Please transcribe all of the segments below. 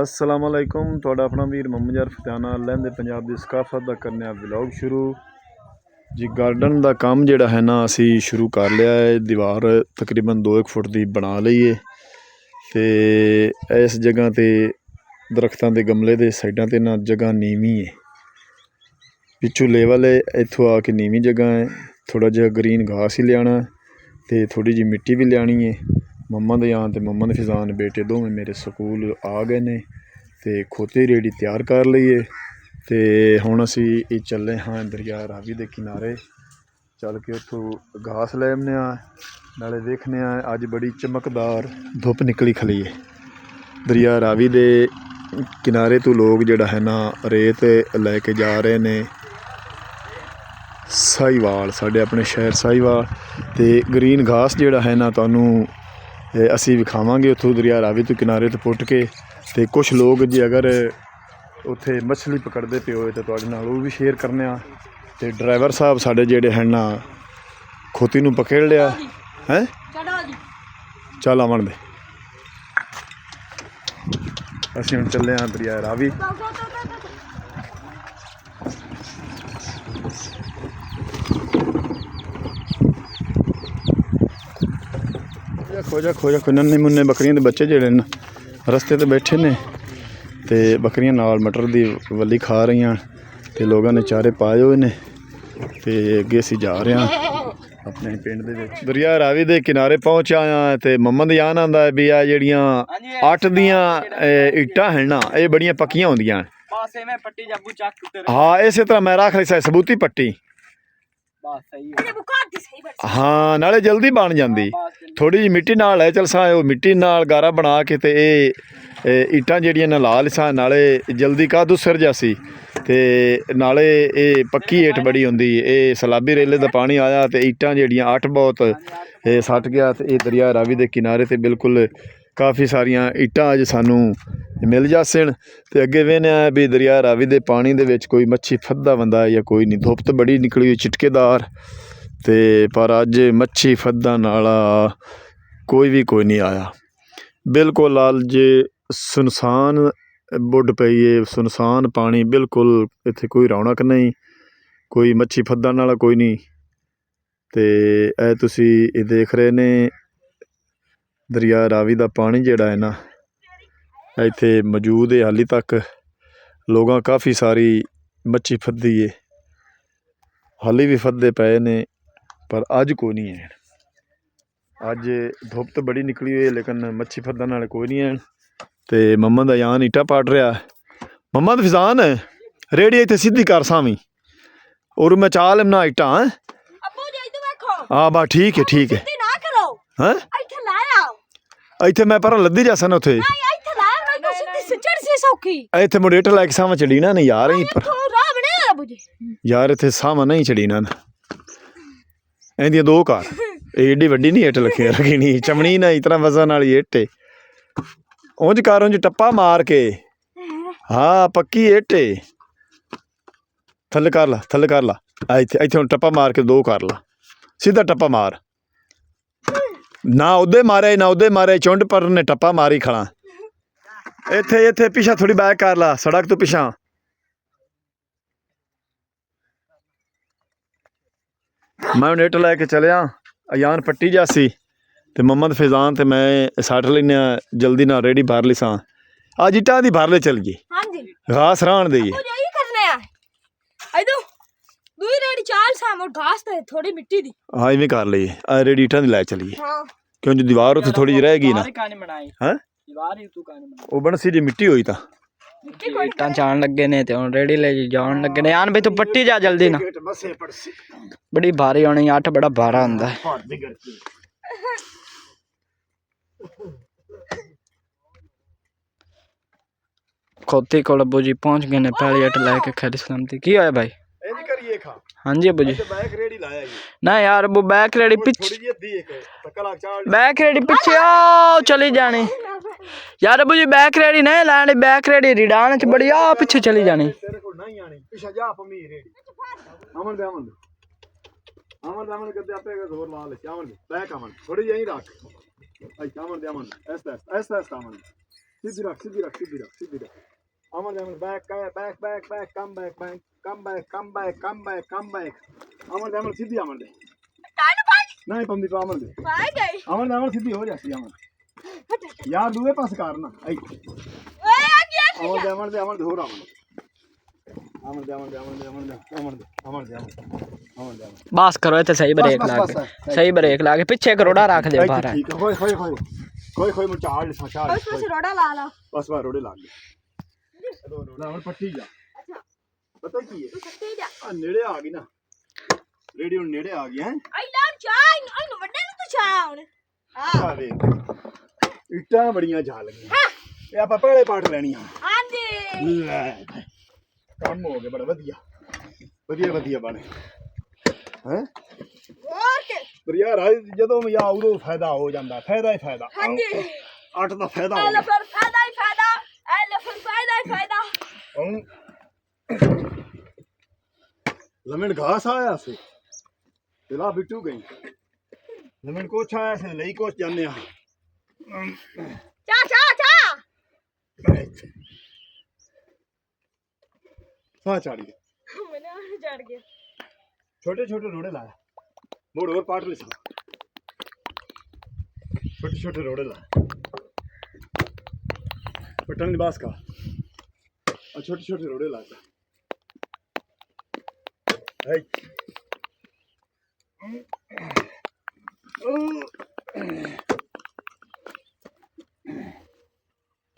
असलामुअलैकुम ਤੁਹਾਡਾ ਆਪਣਾ ਵੀਰ ਮੁਹੰਮਦ ਯਾਰ ਫਤਿਆਨਾ ਲਹਿੰਦੇ ਪੰਜਾਬ ਦੀ ਸਕਾਫਤ ਦਾ ਕਰਨੇ ਆ ਵਲੌਗ ਸ਼ੁਰੂ ਜੀ। ਗਾਰਡਨ ਦਾ ਕੰਮ ਜਿਹੜਾ ਹੈ ਨਾ ਅਸੀਂ ਸ਼ੁਰੂ ਕਰ ਲਿਆ ਹੈ। ਦੀਵਾਰ ਤਕਰੀਬਨ 2-1 ਫੁੱਟ ਦੀ ਬਣਾ ਲਈ ਹੈ ਤੇ ਇਸ ਜਗ੍ਹਾ ਤੇ ਦਰਖਤਾਂ ਦੇ ਗਮਲੇ ਦੇ ਸਾਈਡਾਂ ਤੇ ਨਾ ਜਗ੍ਹਾ ਨੀਵੀਂ ਹੈ, ਪਿੱਛੋਂ ਲੈਵਲ ਹੈ, ਇੱਥੋਂ ਆ ਕੇ ਨੀਵੀਂ ਜਗ੍ਹਾ ਹੈ। ਥੋੜਾ ਜਿਹਾ ਗ੍ਰੀਨ ਘਾਸ ਹੀ ਲਿਆਣਾ ਤੇ ਥੋੜੀ ਜਿਹੀ ਮਿੱਟੀ भी ਲਿਆਣੀ है। मम्मा दे आन ते मम्मा दे फिजान बेटे दोवें मेरे स्कूल आ गए ने ते खोते रेडी तैयार कर लईए ते हुण असी चले हाँ दरिया रावी दे किनारे चल के उत्थों घास लै आने नाले देखने अज बड़ी चमकदार धुप निकली खली है। दरिया रावी दे किनारे तो लोग जिहड़ा है ना रेत लैके जा रहे ने साहिवाल, साडे अपने शहर साहिवाल ते ग्रीन घास जिहड़ा है ना तुहानूं असी विखावांगे उत्थों दरिया रावी तो किनारे तो पुट के। ते कुछ लोग जी अगर उत्थे मछली पकड़ते पे होए तो तुहाडे नाल वो भी शेयर करने ते ड्राइवर साहब साडे जिहड़े हैं ना खोती नूं पकड़ लिया है। चल आवन दे असी हुण चले हाँ दरिया रावी। खोजा खोजा कोई नन्हे मुन्ने बकरियां दे बच्चे जेहड़े न रस्ते ते बैठे ने ते बकरियां नाल मटर दी वली खा रही ते लोगों ने चारे पाए हुए ने ते अगे असीं जा रहे हैं अपने पिंड दे विच। दरिया रावी दे किनारे पहुंच आया ते मम्मा दा यान आंदा भी आ जेहड़ियां 8 दियां इट्टां हैं ना ये बड़ियां पक्कियां होंदियां हाँ। इस तरह मैं रख ली सबूती पट्टी हाँ नाले जल्दी बन जाती। थोड़ी जी मिट्टी नाल है चल सा मिट्टी नाल गारा बना के ते ईटां जेहड़ियां ना ला लिसा नाले जल्दी कादू सर जासी ते नाले ये पक्की हेठ बड़ी होंदी। ये सलाबी रेले दा पानी आया ते ईटां जेहड़ियां 8 बहुत सट गया ते ये दरिया रावी दे किनारे ते बिल्कुल काफ़ी सारियां ईटां अज सानू मिल जासन ते अगे वेने भी दरिया रावी दे पानी दे विच कोई मच्छी फद्दा बंदा या कोई नहीं। धुप तो बड़ी निकली हुई चिटकेदार ते पर अज मच्छी फद्दा नाला कोई नहीं आया। बिल्कुल अज सुनसान बुड पई है, सुनसान पानी बिल्कुल इत्थे कोई रौनक नहीं, कोई मच्छी फद्दा नाला कोई नहीं। ते ए तुसी देख रहे ने दरिया रावी दा पानी जिहड़ा है ना इत्थे मौजूद है। हाली तक लोगां काफ़ी सारी मच्छी फद्दी है, हाली भी फद्दे पे ने पर अज कोई नहीं है। अज धुप तो बड़ी निकली हुई है लेकिन मच्छी फद्दन वाले कोई नहीं है। तो मम्मा दा यान ईटा पाट रहा मम्मा दा फिजान रेड़ी इत्थे सीधी कर सावी और मैं चाल लिमना ईटा हाँ बस ठीक है हाँ इत्थे मैं पर लद्दी जा सन उत्थे इत्थे मुड़े इट लैके सावा चढ़ी ना नहीं यार यार इत्थे सावा नहीं चढ़ी ना इंदियां 2 कार एडी वड्डी नहीं इट रखी नहीं चमनी ना इतना वजन वाली इट उंज कर उंज टप्पा मार के हाँ पक्की इट थल्ले कर ला इत्थे इत्थे टप्पा मार के 2 कर ला सीधा टप्पा मार ना उदे मारे चुंड पर ने टप्पा मारी खड़ा इत्थे पिछा थोड़ी बैक कर ला सड़क तो पिछा मैं नेट लैके चलिया अयान पट्टी जासी ते मम्मा दे फिजान ते मैं सट लेने जल्दी ना रेडी भर ली सा अज इटा दी भर ले चलिए घास रान दे हाँ इवें कर लीए रेडी इटा दी लै चलिए क्यों जो दीवार उत्थे थोड़ी जी रह गई ना वो बन सी जी मिट्टी हुई था इट्टां चाण लगे ने ते हुण रेडी ले जाण लगे ने यान भाई तू पट्टी जा जल्दी ना बड़ी भारी होनी 8 बड़ा भारा हुंदा है। खोती कोल अब्बू जी पहुंच गए ने पहली अट लैके खैर सलामती की होया भाई हाँ जी अब्बू जी ना यार अब्बू बैक रेडी पीछे आओ चली जानी यार अब्बू जी बैक रेडी नहीं लानी बैक रेडी रिडान च बड़ी आ पीछे चली जानी सीधी रख सीधी रख सीधी रख सीधी रख Aman Aman back back back back come back back come back come back come back come back Aman Aman सीधी अमन दे नहीं पंदी तो अमन दे अमन सीधी हो जाती अमन यार दूए पास करना आई अमन दे हो रहा बस करो इतने सही ब्रेक ला के सही ब्रेक ला के पीछे करोड़ा रख दे बाहर कोई चाड़ रोड़ा ला लो बस बस रोड़े ला ले रोड़ा और पट्टी जा पता की है नेड़े आ गई ना रेडियो नेड़े आ गई है आई लव चाइन आई नो बड़े तो चाउन हां इट्टा बड़ियां जा लगी हां ये आप पहले पाठ लेनी हां जी ले काम हो गया बड़ा वधिया वधिया वधिया बने हैं और के पर यार ਜਦੋਂ ਮੈਂ ਆ ਉਦੋਂ ਫਾਇਦਾ ਹੋ ਜਾਂਦਾ ਫਾਇਦਾ ਹੀ ਫਾਇਦਾ ਹਾਂਜੀ ਅੱਠ ਦਾ ਫਾਇਦਾ ਹੋ ਗਿਆ ਫਿਰ ਫਾਇਦਾ ਹੀ ਫਾਇਦਾ ਐ ਫਿਰ ਫਾਇਦਾ ਹੀ ਫਾਇਦਾ ਹੁਣ ਲਮਣ ਘਾਸ ਆਇਆ ਸੀ ਤੇਰਾ ਬਿੱਟੂ ਗਈ ਲਮਣ ਕੋਛ ਆਇਆ ਸੀ ਲਈ ਕੋਛ ਜਾਂਦੇ ਆ ਚਾ ਚਾ ਚਾ हाँ चढ़ गया मैंने चढ़ गया छोटे छोटे रोड़े लाया मोड़ और पाट ले छोटे छोटे रोड़े लाया पटन निवास का और छोटे छोटे रोड़े लाया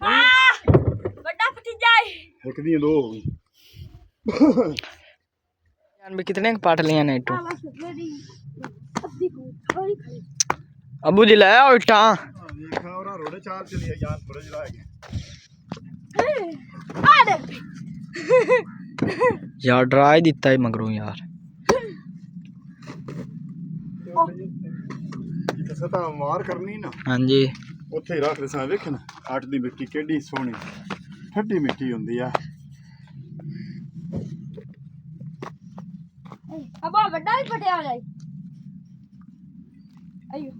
बड़ा भतीजा एक दी दो हो गई जान भी कितने पाट लिया ने इटो अबू जी लाया और इटा देखा और रोड़े चार चली यार थोड़े जला गए यार डरा ही दिता है मगरू यार जिथे सता मार करनी ना हां जी ਉੱਥੇ ਰੱਖ ਦੇ ਸਾਂ ਵੇਖ ਨਾ ਅੱਟ ਦੀ ਮਿੱਟੀ ਕਿੱਡੀ ਸੋਹਣੀ ਠੱਡੀ ਮਿੱਟੀ ਹੁੰਦੀ ਆ अब बड़ा भी पटिया जाए अयो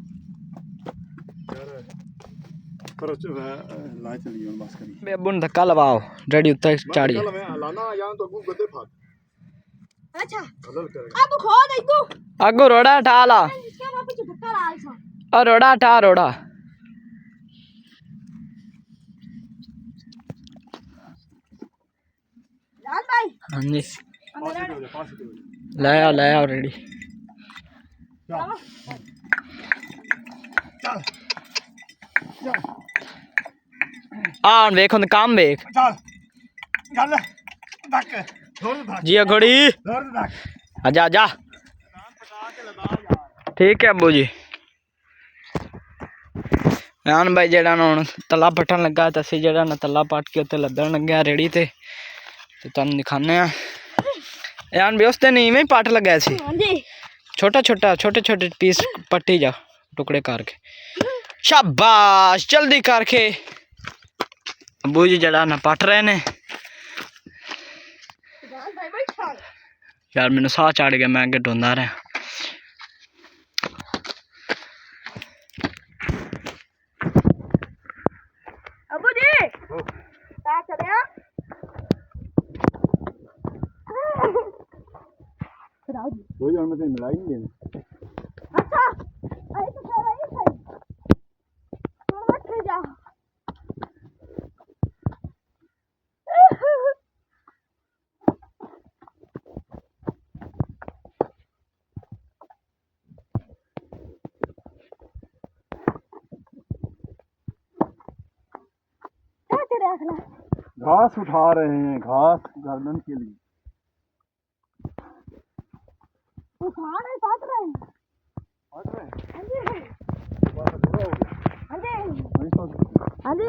पर ला चली ਹੁਣ ਬਸ ਕਰੀ बे अब्बू ने धक्का लवाओ रेडी उत्ते चाड़ी चल मैं लाना जान तो गु गद्दे फाक अच्छा बदल कर अब खो दे तू आगो रोड़ा हटा ला इसके वापस धक्का ला सा और रोड़ा हटा रोड़ा लाल भाई हां जी पास हो ले आओ रेडी चल चल आ हुन वेख हुन काम वेख चल चल धक छोड़ धक जी घोड़ी छोड़ धक आजा आजा ठीक है अब्बू जी यान भाई जेड़ा ना हुन तला पटन लगा ते असी जेड़ा ना तला पट के उत्ते लदन लगे रेडी ते तुहानू दिखाने आ यान भी उसते नहीं में पाट लगा सी छोटा छोटा छोटे छोटे पीस पट्टी जा टुकड़े करके शाबाश जल्दी करके अब्बू जी जड़ा ना पट रहे ने यार मैनू साह चढ़ गया मैं अगे ढूंढा रहा अबू जी क्या कर रहे हो कोई और में मिलाई नहीं देने अच्छा आई तो कह रही थी तुम मत जा घास उठा रहे हैं घास गर्दन के लिए उठान है काट रहे हैं काट रहे हैं हाँ जी बस पूरा हो गया हाँ जी नहीं तो हाँ जी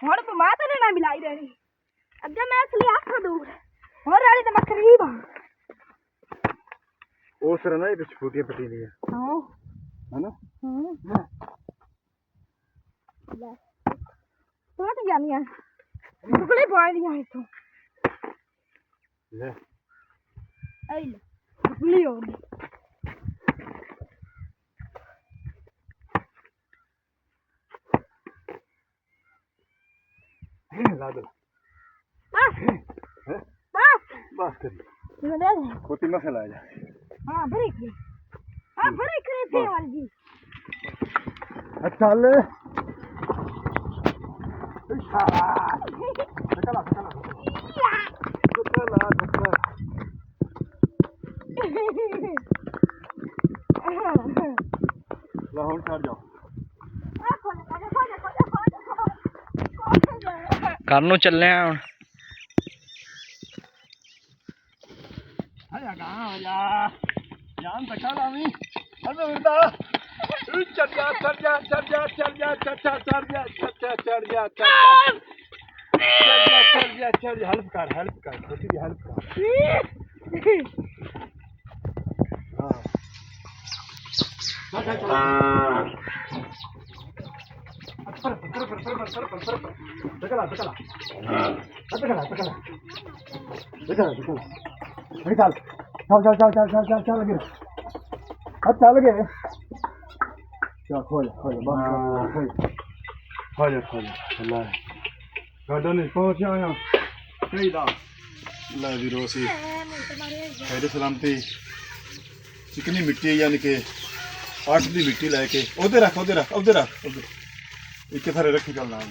और तो माता ने ना मिलाई देनी अब जब मैं असली आखा दूर और रानी तो मैं करीब हूँ वो सर ना ये कुछ फूटिया पटी नहीं है हाँ है ना टूट जानी है ਟੁਕੜੇ ਪਾ ਦੀਆਂ ਇੱਥੋਂ ਲੈ ਆਈ ਲੈ ਟੁਕੜੀ ਹੋ ਗਈ ਲਾ ਦੇ ਬਸ ਕਰੀ ਮੈਂ ਦੇ ਦੇ ਕੋਤੀ ਮਸੇ ਲਾ ਜਾ ਹਾਂ ਬੜੀ ਕਰੀ ਤੇ ਵਾਲ ਜੀ ਚੱਲ ਲਾ ਹੁਣ ਛੱਡ ਜਾ ਘਰ ਨੂੰ ਚੱਲੇ ਆ ਹੁਣ ਆਇਆ ਗਾ ਜਾ ਜਾਨ ਤੱਕਾ ਲਾਵੀਂ ਅਰੇ ਵਿਰਦਾ ਚੜ ਜਾ ਚੜ ਜਾ ਚੜ ਜਾ ਚੜ ਜਾ ਚੜ ਜਾ ਚੜ ਜਾ ਚੜ ਜਾ ਚੜ ਜਾ ਹੈਲਪ ਕਰ ਛੋਟੀ ਦੀ ਹੈਲਪ ਕਰ ਚੱਲ ਗਏ ਚਾ ਖੋਲ ਅੱਲਾ ਗਾਡਾ ਨੇ ਪਹੁੰਚਿਆ ਆ ਕਈ ਦਾ ਲੈ ਵੀਰੋ ਸੀ ਖੈਰ ਸਲਾਮਤੀ ਚਿਕਨੀ ਮਿੱਟੀ ਯਾਨੀ ਕਿ ਆਟ ਦੀ ਮਿੱਟੀ ਲੈ ਕੇ ਉਹਦੇ ਰੱਖ ਇੱਕ ਥਾਰੇ ਰੱਖੀ ਗੱਲ ਨਾਲ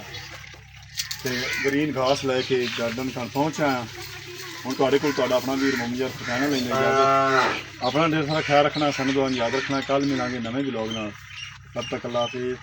ਤੇ ਗ੍ਰੀਨ ਘਾਸ ਲੈ ਕੇ ਗਾਰਡਨ ਤੱਕ ਪਹੁੰਚਿਆ ਆ ਹੁਣ ਤੁਹਾਡੇ ਕੋਲ ਤੁਹਾਡਾ ਆਪਣਾ ਵੀਰ ਮੁਹੰਮਦ ਕਹਿਣਾ ਲੈਂਦੇ ਆਪਣਾ ਢੇਰ ਸਾਰਾ ਖਿਆਲ ਰੱਖਣਾ ਸਾਨੂੰ ਦੁਆ ਯਾਦ ਰੱਖਣਾ ਕੱਲ ਮਿਲਾਂਗੇ ਨਵੇਂ ਵਲੌਗ ਨਾਲ ਤਦ ਤੱਕ ਅੱਲਾ ਹਾਫਿਜ਼